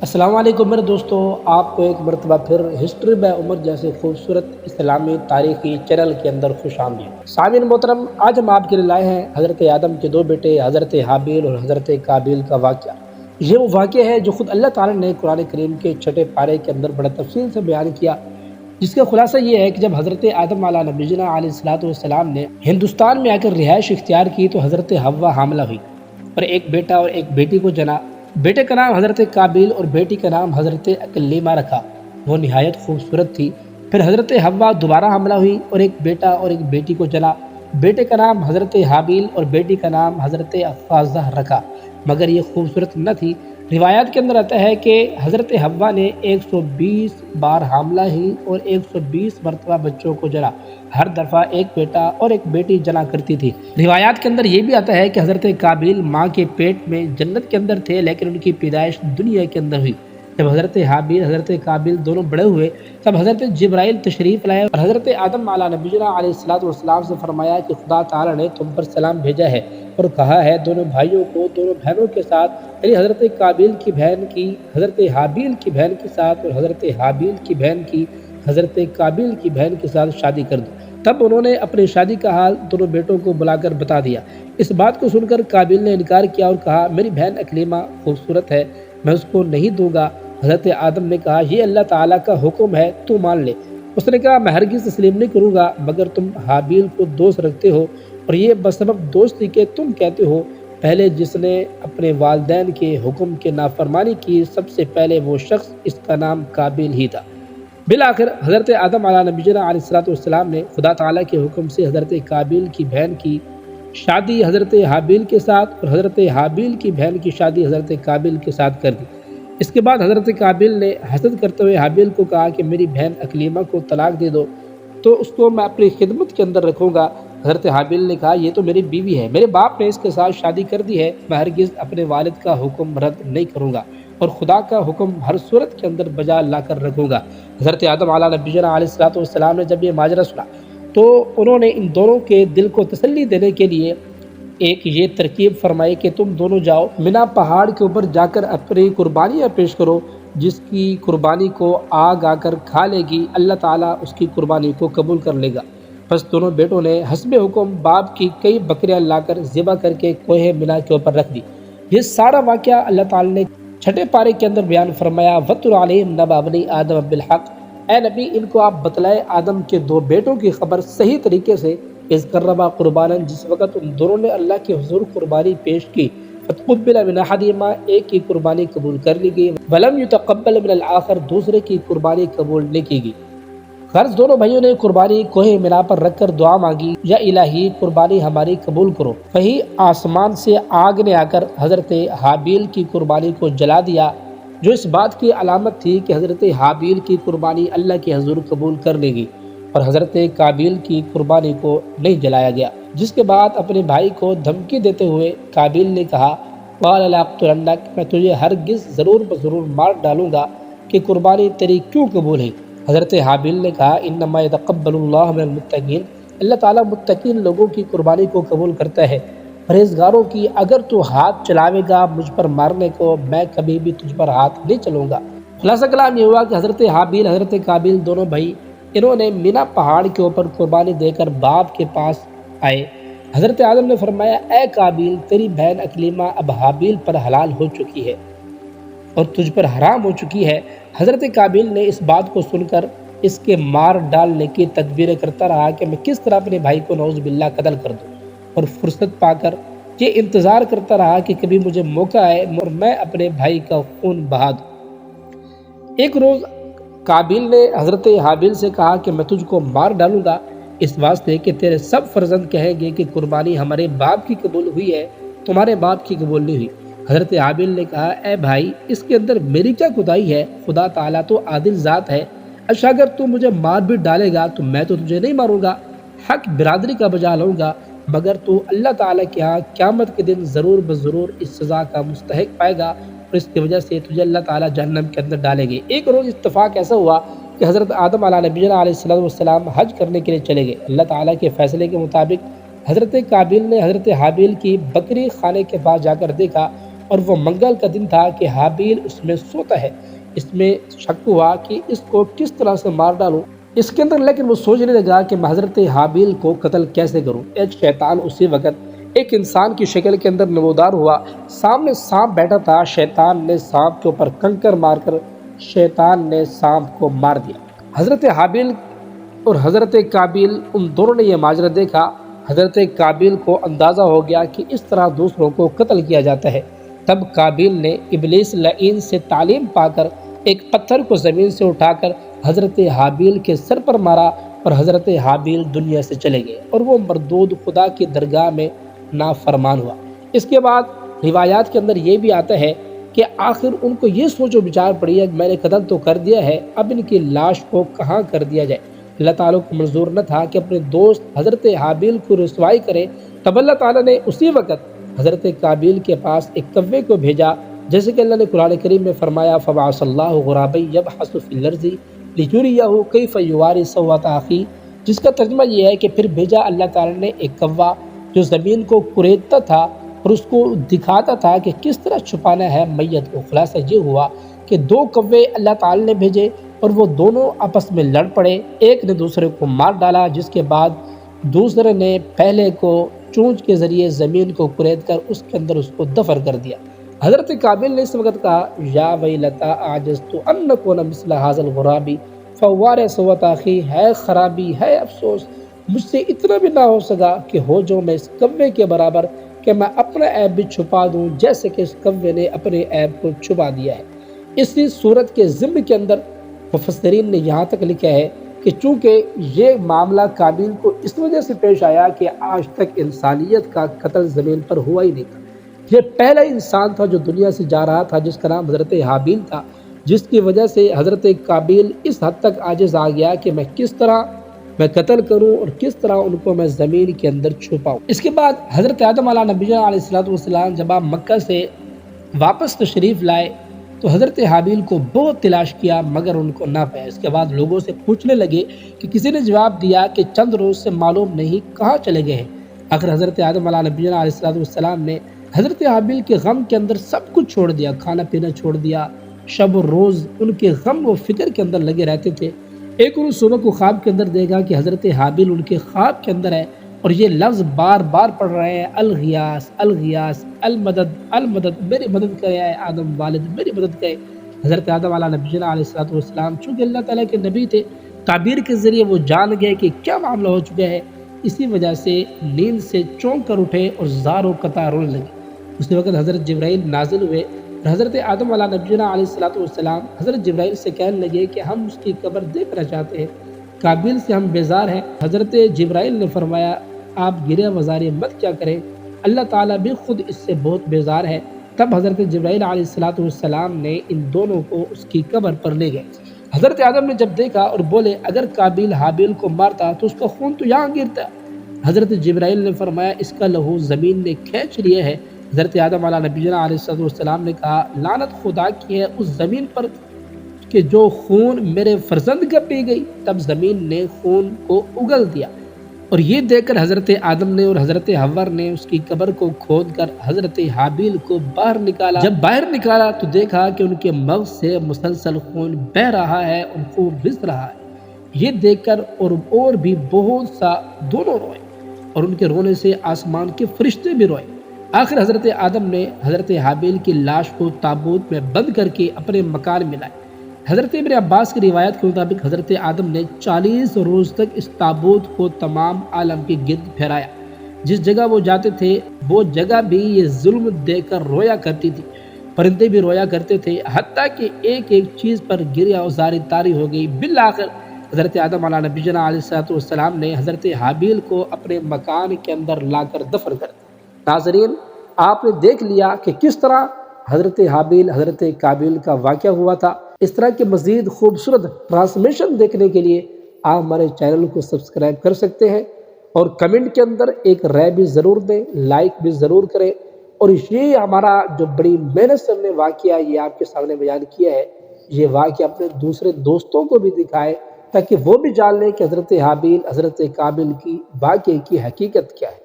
السلام علیکم میرے دوستو، آپ کو ایک مرتبہ پھر ہسٹری بائی عمر جیسے خوبصورت اسلامی تاریخی چینل کے اندر خوش آمدید۔ سامعین محترم، آج ہم آپ کے لیے لائے ہیں حضرت آدم کے دو بیٹے حضرت حابیل اور حضرت قابیل کا واقعہ۔ یہ وہ واقعہ ہے جو خود اللہ تعالیٰ نے قرآن کریم کے چھٹے پارے کے اندر بڑا تفصیل سے بیان کیا، جس کا خلاصہ یہ ہے کہ جب حضرت آدم علیہ نبینا علیہ السلام نے ہندوستان میں آ کر رہائش اختیار کی تو حضرت حوا حاملہ ہوئی اور ایک بیٹا اور ایک بیٹی کو جنا۔ بیٹے کا نام حضرت قابیل اور بیٹی کا نام حضرت اکلیمہ رکھا۔ وہ نہایت خوبصورت تھی۔ پھر حضرت حوا دوبارہ حاملہ ہوئی اور ایک بیٹا اور ایک بیٹی کو جنا۔ بیٹے کا نام حضرت حابیل اور بیٹی کا نام حضرت افازہ رکھا، مگر یہ خوبصورت نہ تھی۔ روایات کے اندر آتا ہے کہ حضرت حوا نے 120 بار حاملہ ہی اور 120 مرتبہ بچوں کو جنا۔ ہر دفعہ ایک بیٹا اور ایک بیٹی جنا کرتی تھی۔ روایات کے اندر یہ بھی آتا ہے کہ حضرت قابیل ماں کے پیٹ میں جنت کے اندر تھے، لیکن ان کی پیدائش دنیا کے اندر ہوئی۔ جب حضرت حابیل حضرت قابیل دونوں بڑے ہوئے تب حضرت جبرائیل تشریف لائے اور حضرت آدم علیہ نبینا علیہ السلام سے فرمایا کہ خدا تعالیٰ نے تم پر سلام بھیجا ہے اور کہا ہے دونوں بھائیوں کو دونوں بہنوں کے ساتھ، یعنی حضرت قابیل کی بہن کی حضرت حابیل کی بہن کے ساتھ اور حضرت حابیل کی بہن کی حضرت قابیل کی بہن کے ساتھ شادی کر دو۔ تب انہوں نے اپنی شادی کا حال دونوں بیٹوں کو بلا کر بتا دیا۔ اس بات کو سن کر قابیل نے انکار کیا اور کہا میری بہن اکلیمہ خوبصورت ہے، میں اس کو نہیں دوں گا۔ حضرت آدم نے کہا یہ اللہ تعالیٰ کا حکم ہے، تو مان لے۔ اس نے کہا میں ہرگز تسلیم نہیں کروں گا، مگر تم حابیل کو دوست رکھتے ہو اور یہ بسبب دوستی کے تم کہتے ہو پہلے جس نے اپنے والدین کے حکم کے نافرمانی کی سب سے پہلے وہ شخص اس کا نام قابیل ہی تھا۔ بالآخر حضرت آدم علیہ نبینا علیہ السلام نے خدا تعالیٰ کے حکم سے حضرت قابیل کی بہن کی شادی حضرت حابیل کے ساتھ اور حضرت حابیل کی بہن کی شادی حضرت قابیل کے ساتھ کر دی۔ اس کے بعد حضرت قابیل نے حسد کرتے ہوئے حابیل کو کہا کہ میری بہن اکلیمہ کو طلاق دے دو تو اس کو میں اپنی خدمت کے اندر رکھوں گا۔ حضرت حابیل نے کہا یہ تو میری بیوی ہے، میرے باپ نے اس کے ساتھ شادی کر دی ہے، میں ہرگز اپنے والد کا حکم رد نہیں کروں گا اور خدا کا حکم ہر صورت کے اندر بجا لا کر رکھوں گا۔ حضرت آدم علیہ نبینا علیہ السلام نے جب یہ ماجرا سنا تو انہوں نے ان دونوں کے دل کو تسلی دینے کے لیے ایک یہ ترکیب فرمائی کہ تم دونوں جاؤ مینا پہاڑ کے اوپر جا کر اپنی قربانیاں پیش کرو، جس کی قربانی کو آگ آ کر کھا لے گی اللہ تعالیٰ اس کی قربانی کو قبول کر لے گا۔ بس دونوں بیٹوں نے حسب حکم باپ کی کئی بکریاں لا کر ذبح کر کے کوہ مینا کے اوپر رکھ دی۔ یہ سارا واقعہ اللہ تعالیٰ نے چھٹے پارے کے اندر بیان فرمایا وَاتْلُ عَلَيْهِمْ نَبَأَ بَنِي آدَمَ بِالْحَقِّ، اے نبی ان کو آپ بتلائے آدم کے دو بیٹوں کی خبر صحیح طریقے سے، اذ قربا قربانا جس وقت ان دونوں نے اللہ کے حضور قربانی پیش کی، فتقبل من احدہما ایک کی قربانی قبول کر لی گئی، ولم یتقبل من الآخر دوسرے کی قربانی قبول نہیں کی گئی۔ غرض دونوں بھائیوں نے قربانی کوہ مینا پر رکھ کر دعا مانگی یا الہی قربانی ہماری قبول کرو۔ وہیں آسمان سے آگ نے آ کر حضرت حابیل کی قربانی کو جلا دیا، جو اس بات کی علامت تھی کہ حضرت حابیل کی قربانی اللہ کے حضور قبول کر لی گئی اور حضرت قابیل کی قربانی کو نہیں جلایا گیا۔ جس کے بعد اپنے بھائی کو دھمکی دیتے ہوئے قابیل نے کہا قال لأقتلنک، میں تجھے ہرگز ضرور بضرور مار ڈالوں گا کہ قربانی تیری کیوں قبول ہے۔ حضرت حابیل نے کہا انما یتقبل اللہ من المتقین، اللہ تعالیٰ متقین لوگوں کی قربانی کو قبول کرتا ہے، پرہیزگاروں کی۔ اگر تو ہاتھ چلاوے گا مجھ پر مارنے کو، میں کبھی بھی تجھ پر ہاتھ نہیں چلوں گا۔ خلاصہ کلام یہ ہوا کہ حضرت حابیل حضرت قابیل دونوں بھائی انہوں نے مینا پہاڑ کے اوپر قربانی دے کر باپ کے پاس آئے۔ حضرت آدم نے فرمایا اے قابیل تیری بہن اکلیمہ اب حابیل پر حلال ہو چکی ہے اور تجھ پر حرام ہو چکی ہے۔ حضرت قابیل نے اس بات کو سن کر اس کے مار ڈالنے کی تدبیریں کرتا رہا کہ میں کس طرح اپنے بھائی کو نعوذ باللہ قتل کر دوں، اور فرصت پا کر یہ انتظار کرتا رہا کہ کبھی مجھے موقع آئے اور میں اپنے بھائی کا خون بہا دوں۔ ایک روز قابیل نے حضرت حابیل سے کہا کہ میں تجھ کو مار ڈالوں گا اس واسطے کہ تیرے سب فرزند کہیں گے کہ قربانی ہمارے باپ کی قبول ہوئی ہے، تمہارے باپ کی قبول نہیں ہوئی۔ حضرت حابیل نے کہا اے بھائی اس کے اندر میری کیا خدائی ہے، خدا تعالیٰ تو عادل ذات ہے، اچھا اگر تو مجھے مار بھی ڈالے گا تو میں تو تجھے نہیں ماروں گا، حق برادری کا بجا لوں گا، مگر تو اللہ تعالیٰ کے ہاں قیامت کے دن ضرور بضرور اس سزا کا مستحق پائے گا اور اس کی وجہ سے تجھے اللہ تعالیٰ جہنم کے اندر ڈالیں گے۔ ایک روز اتفاق ایسا ہوا کہ حضرت آدم علیہ نبینا علیہ السلام حج کرنے کے لیے چلے گئے۔ اللہ تعالیٰ کے فیصلے کے مطابق حضرت قابیل نے حضرت حابیل کی بکری خانے کے پاس جا کر دیکھا اور وہ منگل کا دن تھا کہ حابیل اس میں سوتا ہے۔ اس میں شک ہوا کہ اس کو کس طرح سے مار ڈالوں اس کے اندر، لیکن وہ سوچنے لگا کہ میں حضرت حابیل کو قتل کیسے کروں۔ ایک شیطان اسی وقت ایک انسان کی شکل کے اندر نمودار ہوا، سامنے سانپ بیٹھا تھا۔ شیطان نے سانپ کے اوپر کنکر مار کر شیطان نے سانپ کو مار دیا۔ حضرت حابیل اور حضرت قابیل ان دونوں نے یہ ماجرا دیکھا۔ حضرت قابیل کو اندازہ ہو گیا کہ اس طرح دوسروں کو قتل کیا جاتا ہے۔ تب قابیل نے ابلیس لعین سے تعلیم پا کر ایک پتھر کو زمین سے اٹھا کر حضرت حابیل کے سر پر مارا اور حضرت حابیل دنیا سے چلے گئے اور وہ مردود خدا کی درگاہ میں نافرمان ہوا۔ اس کے بعد روایات کے اندر یہ بھی آتا ہے کہ آخر ان کو یہ سوچ و بچار پڑی ہے کہ میں نے قتل تو کر دیا ہے، اب ان کی لاش کو کہاں کر دیا جائے۔ اللہ تعالیٰ کو منظور نہ تھا کہ اپنے دوست حضرت حابیل کو رسوائی کرے، تب اللہ تعالیٰ نے اسی وقت حضرت قابیل کے پاس ایک کوے کو بھیجا، جیسے کہ اللہ نے قرآن کریم میں فرمایا فَبَعَثَ اللَّهُ غُرَابًا يَبْحَثُ فِي الْأَرْضِ لِيُرِيَهُ كَيْفَ يُوَارِي سَوْءَةَ أَخِيهِ، جس کا ترجمہ یہ ہے کہ پھر بھیجا اللہ تعالیٰ نے ایک کوا جو زمین کو کریدتا تھا اور اس کو دکھاتا تھا کہ کس طرح چھپانا ہے میت کو۔ خلاصہ یہ ہوا کہ دو کوے اللہ تعالیٰ نے بھیجے اور وہ دونوں آپس میں لڑ پڑے، ایک نے دوسرے کو مار ڈالا، جس کے بعد دوسرے نے پہلے کو چونچ کے ذریعے زمین کو کرید کر اس کے اندر اس کو دفن کر دیا۔ حضرت قابیل نے اس وقت کہا یا ویلتا اعجزت ان اکون مثل ھذا الغراب فوار سوءة اخی، ہے خرابی، ہے افسوس، مجھ سے اتنا بھی نہ ہو سکا کہ ہو جو میں اس کوے کے برابر کہ میں اپنا عیب بھی چھپا دوں جیسے کہ اس کوے نے اپنے عیب کو چھپا دیا ہے۔ اسی صورت کے ضمن کے اندر مفسرین نے یہاں تک لکھا ہے کہ چونکہ یہ معاملہ قابیل کو اس وجہ سے پیش آیا کہ آج تک انسانیت کا قتل زمین پر ہوا ہی نہیں تھا۔ یہ پہلا انسان تھا جو دنیا سے جا رہا تھا جس کا نام حضرت حابیل تھا، جس کی وجہ سے حضرت قابیل اس حد تک عاجز آ گیا کہ میں کس طرح میں قتل کروں اور کس طرح ان کو میں زمین کے اندر چھپاؤں۔ اس کے بعد حضرت آدم علیہ نبینا علیہ السلام جب آپ مکہ سے واپس تشریف لائے تو حضرت حابیل کو بہت تلاش کیا مگر ان کو نہ پایا۔ اس کے بعد لوگوں سے پوچھنے لگے کہ کسی نے جواب دیا کہ چند روز سے معلوم نہیں کہاں چلے گئے ہیں۔ آخر حضرت آدم علیہ نبینا علیہ السلام نے حضرت حابیل کے غم کے اندر سب کچھ چھوڑ دیا، کھانا پینا چھوڑ دیا، شب و روز ان کے غم و فکر کے اندر لگے رہتے تھے۔ ایک انہوں صبح کو خواب کے اندر دیکھا کہ حضرت حابیل ان کے خواب کے اندر ہے اور یہ لفظ بار بار پڑھ رہے ہیں الغیاث الغیاث المدد المدد، میری مدد کرے اے آدم والد، میری مدد کرے۔ حضرت آدم علیہ نبینا علیہ السلام چونکہ اللہ تعالیٰ کے نبی تھے، تعبیر کے ذریعے وہ جان گئے کہ کیا معاملہ ہو چکا ہے، اسی وجہ سے نیند سے چونک کر اٹھے اور زار و قطع رونے لگے۔ اسی وقت حضرت جبرائیل نازل ہوئے اور حضرت آدم علیہ نبینا علیہ السلام حضرت جبرائیل سے کہنے لگے کہ ہم اس کی قبر دیکھنا چاہتے ہیں، قابیل سے ہم بیزار ہیں۔ حضرت جبرائیل نے فرمایا آپ گریہ وزاری مت کیا کریں، اللہ تعالیٰ بھی خود اس سے بہت بیزار ہے۔ تب حضرت جبرائیل علیہ السلام نے ان دونوں کو اس کی قبر پر لے گئے۔ حضرت آدم نے جب دیکھا اور بولے اگر قابیل حابیل کو مارتا تو اس کا خون تو یہاں گرتا۔ حضرت جبرائیل نے فرمایا اس کا لہو زمین نے کھینچ لیا ہے۔ حضرت آدم علیہ نبینا علیہ السلام نے کہا لعنت خدا کی ہے اس زمین پر کہ جو خون میرے فرزند کا پی گئی۔ تب زمین نے خون کو اگل دیا اور یہ دیکھ کر حضرت آدم نے اور حضرت حوا نے اس کی قبر کو کھود کر حضرت حابیل کو باہر نکالا۔ جب باہر نکالا تو دیکھا کہ ان کے مغز سے مسلسل خون بہہ رہا ہے اور خون رس رہا ہے۔ یہ دیکھ کر اور بھی بہت سا دونوں روئے اور ان کے رونے سے آسمان کے فرشتے بھی روئے۔ آخر حضرت آدم نے حضرت حابیل کی لاش کو تابوت میں بند کر کے اپنے مکان میں لائے۔ حضرت ابن عباس کی روایت کے مطابق حضرت آدم نے 40 روز تک اس تابوت کو تمام عالم کے گرد پھیرایا۔ جس جگہ وہ جاتے تھے وہ جگہ بھی یہ ظلم دے کر رویا کرتی تھی، پرندے بھی رویا کرتے تھے، حتیٰ کہ ایک ایک چیز پر گریہ و زاری طاری ہو گئی۔ بالآخر حضرت آدم علیہ نبینا علیہ السلام نے حضرت حابیل کو اپنے مکان کے اندر لا کر دفن کر دیا۔ ناظرین آپ نے دیکھ لیا کہ کس طرح حضرت حابیل حضرت قابیل کا واقعہ ہوا تھا۔ اس طرح کے مزید خوبصورت ٹرانسمیشن دیکھنے کے لیے آپ ہمارے چینل کو سبسکرائب کر سکتے ہیں اور کمنٹ کے اندر ایک رائے بھی ضرور دیں، لائک بھی ضرور کریں، اور یہ ہمارا جو بڑی محنت سے ہم نے واقعہ یہ آپ کے سامنے بیان کیا ہے، یہ واقعہ اپنے دوسرے دوستوں کو بھی دکھائے تاکہ وہ بھی جان لیں کہ حضرت حابیل حضرت قابیل کی واقعے کی حقیقت کیا ہے۔